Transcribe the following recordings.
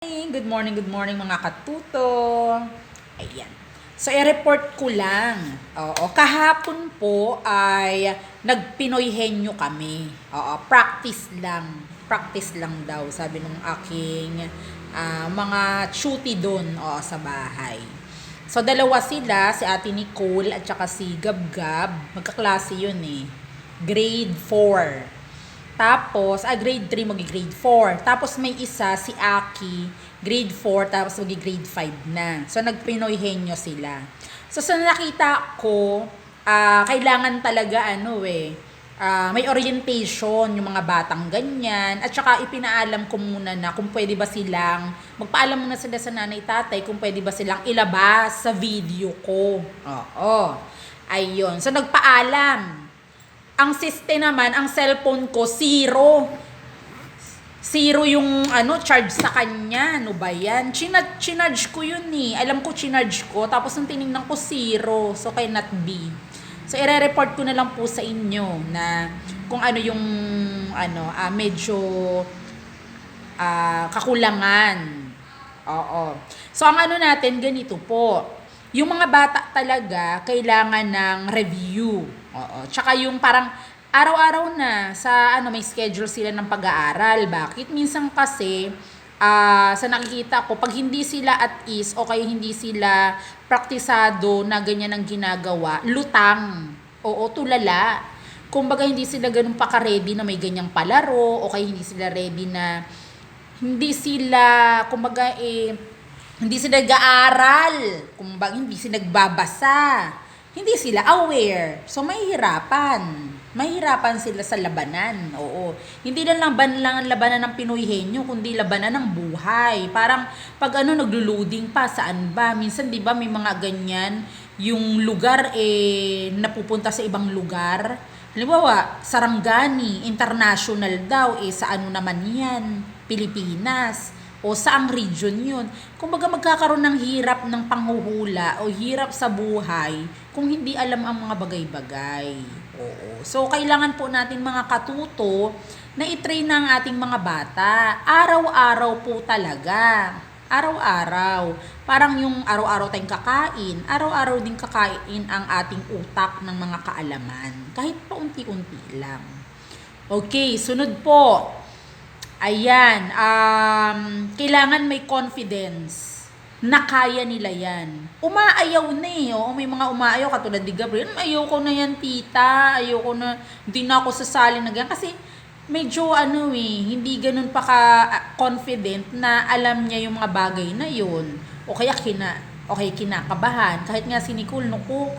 Good morning mga katuto. Ayan. So, i-report ko lang. Oo, kahapon po ay nagpinoy henyo kami. Oo, practice lang. Practice lang daw, sabi nung aking mga chuti doon sa bahay. So, dalawa sila, si Ate Nicole at saka si Gabgab. Magkaklase yun eh. Grade 4. Tapos, grade 3 grade 4. Tapos may isa, si Aki, grade 4, tapos grade 5 na. So, nagpinoy henyo sila. So, sa nakita ko, kailangan talaga may orientation yung mga batang ganyan. At saka ipinaalam ko muna na kung pwede ba silang, magpaalam muna sila sa nanay tatay kung pwede ba silang ilabas sa video ko. Oo. Ayun. So, nagpaalam. Ang system naman, ang cellphone ko, zero. Zero yung charge sa kanya. Ano ba yan? Chinarge ko yun eh. Alam ko chinarge ko. Tapos nung tinignan ko, zero. So, cannot be. So, i-report ko na lang po sa inyo na kung ano yung medyo kakulangan. Oo. So, ang natin, ganito po. Yung mga bata talaga, kailangan ng review. Oo. Tsaka yung parang araw-araw na sa may schedule sila ng pag-aaral. Bakit? Minsan kasi sa nakikita ko, pag hindi sila at ease o kaya hindi sila praktisado na ganyan ang ginagawa, lutang. Oo, tulala. Kumbaga hindi sila ganun pa-ready na may ganyang palaro o kaya hindi sila ready na kumbaga hindi sila nag-aaral, kumbaga hindi sila nagbabasa, hindi sila aware. So mahihirapan sila sa labanan. Oo. Hindi lang ang labanan ng Pinoy henyo, kundi labanan ng buhay. Parang pag naglo-loading pa, saan ba? Minsan 'di ba may mga ganyan, yung lugar napupunta sa ibang lugar. Halimbawa, Sarangani, international daw, sa naman yan? Pilipinas. O saang region yun? Kumbaga magkakaroon ng hirap ng panghuhula o hirap sa buhay kung hindi alam ang mga bagay-bagay. Oo. So, kailangan po natin mga katuto na i-train ng ating mga bata. Araw-araw po talaga. Araw-araw. Parang yung araw-araw tayong kakain, araw-araw din kakain ang ating utak ng mga kaalaman. Kahit pa unti-unti lang. Okay, sunod po. Ayan, kailangan may confidence na kaya nila yan. Umaayaw na eh. Oo, may mga umaayaw katulad ni Gabriel. Ayoko na yan, tita. Ayoko na, hindi na ako sasali na ganyan. Kasi medyo hindi ganun pa ka-confident na alam niya yung mga bagay na yun. O kaya kinakabahan. Kahit nga si Nicole,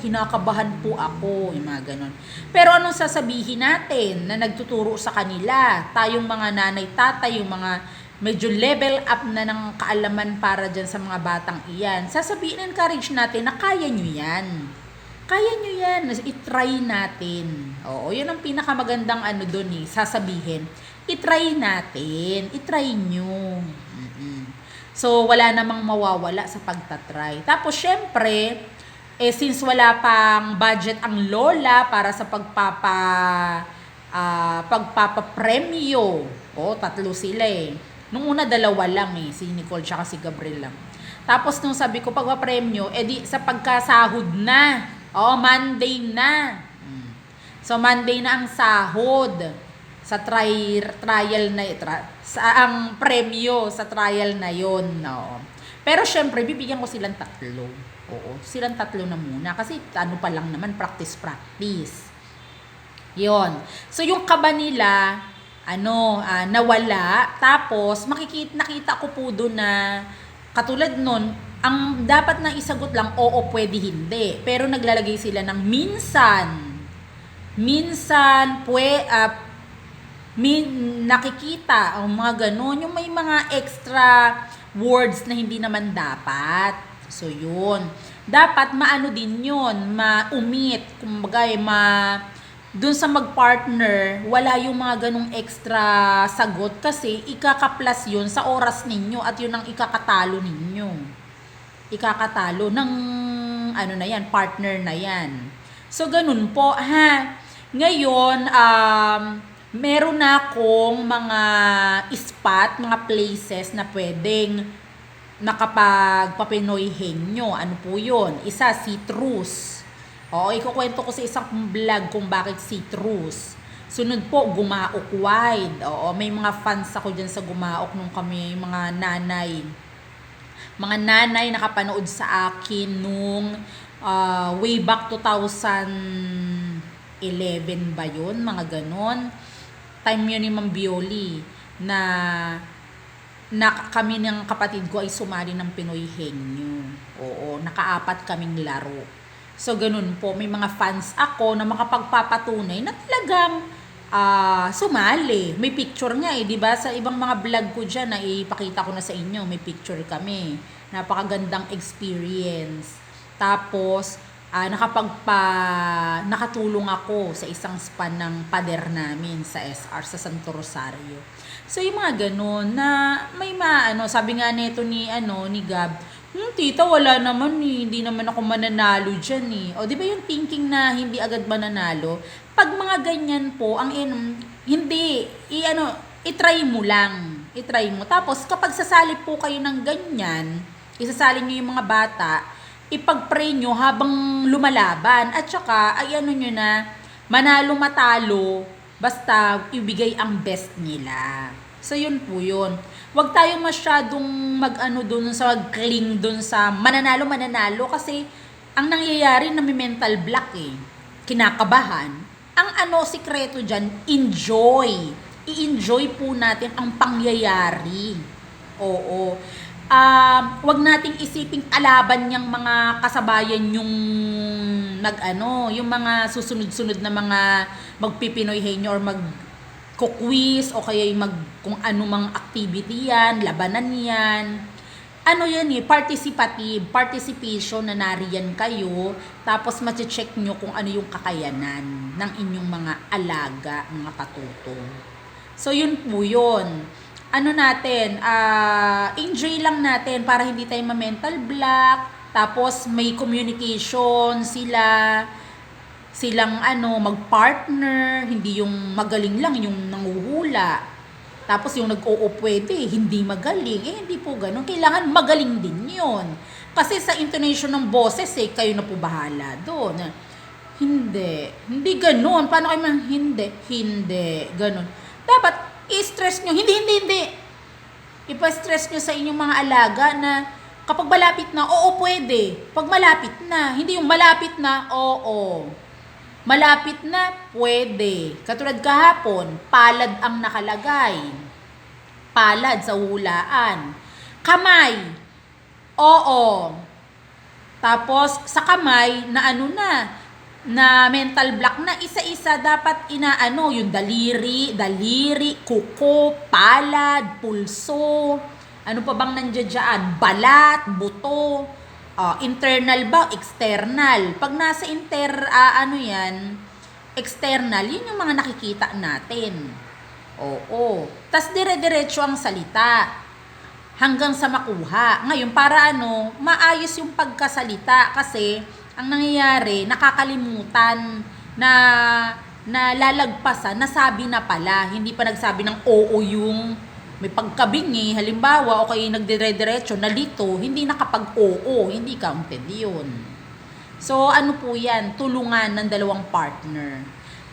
kinakabahan po ako. Yung mga ganun. Pero anong sasabihin natin na nagtuturo sa kanila? Tayong mga nanay, tatay, yung mga medyo level up na ng kaalaman para dyan sa mga batang iyan. Sasabihin, encourage natin na kaya nyo yan. Kaya nyo yan. I-try natin. Oo, yun ang pinakamagandang doon sasabihin. I-try natin. I-try nyo. So, wala namang mawawala sa pagtatry. Tapos, syempre, since wala pang budget ang lola para sa pagpapapremyo. Tatlo sila eh. Nung una, dalawa lang si Nicole tsaka si Gabriel lang. Tapos, nung sabi ko, pagpapremyo, di sa pagkasahod na. Monday na. So, Monday na ang sahod sa trial na ang premyo sa trial na yon. No. Pero syempre bibigyan ko silang tatlo. Oo, silang tatlo na muna kasi pa lang naman, practice. 'Yon. So yung kaba nila nawala, tapos nakita ko po doon na katulad nun, ang dapat na isagot lang oo, pwede, hindi. Pero naglalagay sila ng minsan nakikita o mga ganun, yung may mga extra words na hindi naman dapat. So yun, dapat din yun, ma-omit, kumbaga dun sa mag-partner, wala yung mga ganung extra sagot kasi ikaka-plus yun sa oras ninyo at yun ang ikakatalo ninyo. Ikakatalo ng na yan, partner na yan. So ganun po ha. Ngayon, meron na akong mga spot, mga places na pwedeng nakapagpapinoy henyo. Ano po yun? Isa, citrus. Oo, ikukwento ko sa isang vlog kung bakit citrus. Sunod po, Gumaok Wide. Oo, may mga fans ako dyan sa Gumaok nung kami, mga nanay. Mga nanay nakapanood sa akin nung way back 2011 ba yun? Mga ganon. Time yun ni Ma'am Bioli na kami ng kapatid ko ay sumali ng Pinoy Henyo. Oo, nakaapat kaming laro. So, ganun po. May mga fans ako na makapagpapatunay na talagang sumali. May picture nga di ba? Sa ibang mga vlog ko dyan, na ipakita ko na sa inyo, may picture kami. Napakagandang experience. Tapos, nakatulong ako sa isang span ng pader namin sa SR, sa Santo Rosario. So, yung mga ganun na may sabi nga nito ni Gab, tita, wala naman hindi naman ako mananalo dyan O, di ba yung thinking na hindi agad mananalo? Pag mga ganyan po, hindi, i-try mo lang. I-try mo. Tapos, kapag sasali po kayo ng ganyan, isasali nyo yung mga bata, ipag-pray nyo habang lumalaban. At saka, nyo na, manalo matalo, basta ibigay ang best nila. So, yun po yun. Huwag tayong masyadong mag-cling dun sa mananalo, kasi ang nangyayari na may mental block kinakabahan. Ang sikreto dyan, enjoy. I-enjoy po natin ang pangyayari. Oo. Wag nating isiping kalaban niyang mga kasabayan yung yung mga susunod-sunod na mga magpipinoy henyo or mag-quiz o kaya kung ano mang activity yan, labanan yan. Participation na nariyan kayo, tapos ma-check nyo kung ano yung kakayanan ng inyong mga alaga, mga katutong. So, yun po yun. Enjoy lang natin para hindi tayo ma-mental block, tapos may communication silang mag-partner, hindi yung magaling lang yung nanguhula. Tapos yung pwede, hindi magaling. Hindi po ganun. Kailangan magaling din yun. Kasi sa intonation ng boses, kayo na po bahala doon. Hindi ganun. Paano kayo hindi, ganun. Dapat, i-stress nyo. Hindi. Ipa-stress nyo sa inyong mga alaga na kapag malapit na, oo, pwede. Pag malapit na, hindi yung malapit na, oo. Malapit na, pwede. Katulad kahapon, palad ang nakalagay. Palad sa hulaan. Kamay, oo. Tapos, sa kamay, na mental block na isa-isa dapat yung daliri, kuko, palad, pulso, ano pa bang nandiyan, balat, buto, internal ba, external. Pag nasa external, yun yung mga nakikita natin. Oo. Tas dire-diretso ang salita hanggang sa makuha. Ngayon, para maayos yung pagkasalita, kasi ang nangyayari, nakakalimutan na lalagpasan, nasabi na pala, hindi pa nagsabi ng oo yung may pagkabingi, halimbawa, o kayo nagdire-diretso, nalito, hindi nakapag-oo, hindi counted yun. So, po yan? Tulungan ng dalawang partner.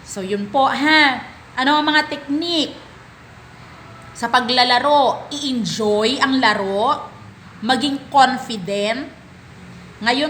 So, yun po, Ano ang mga technique? Sa paglalaro, i-enjoy ang laro, maging confident. Ngayon,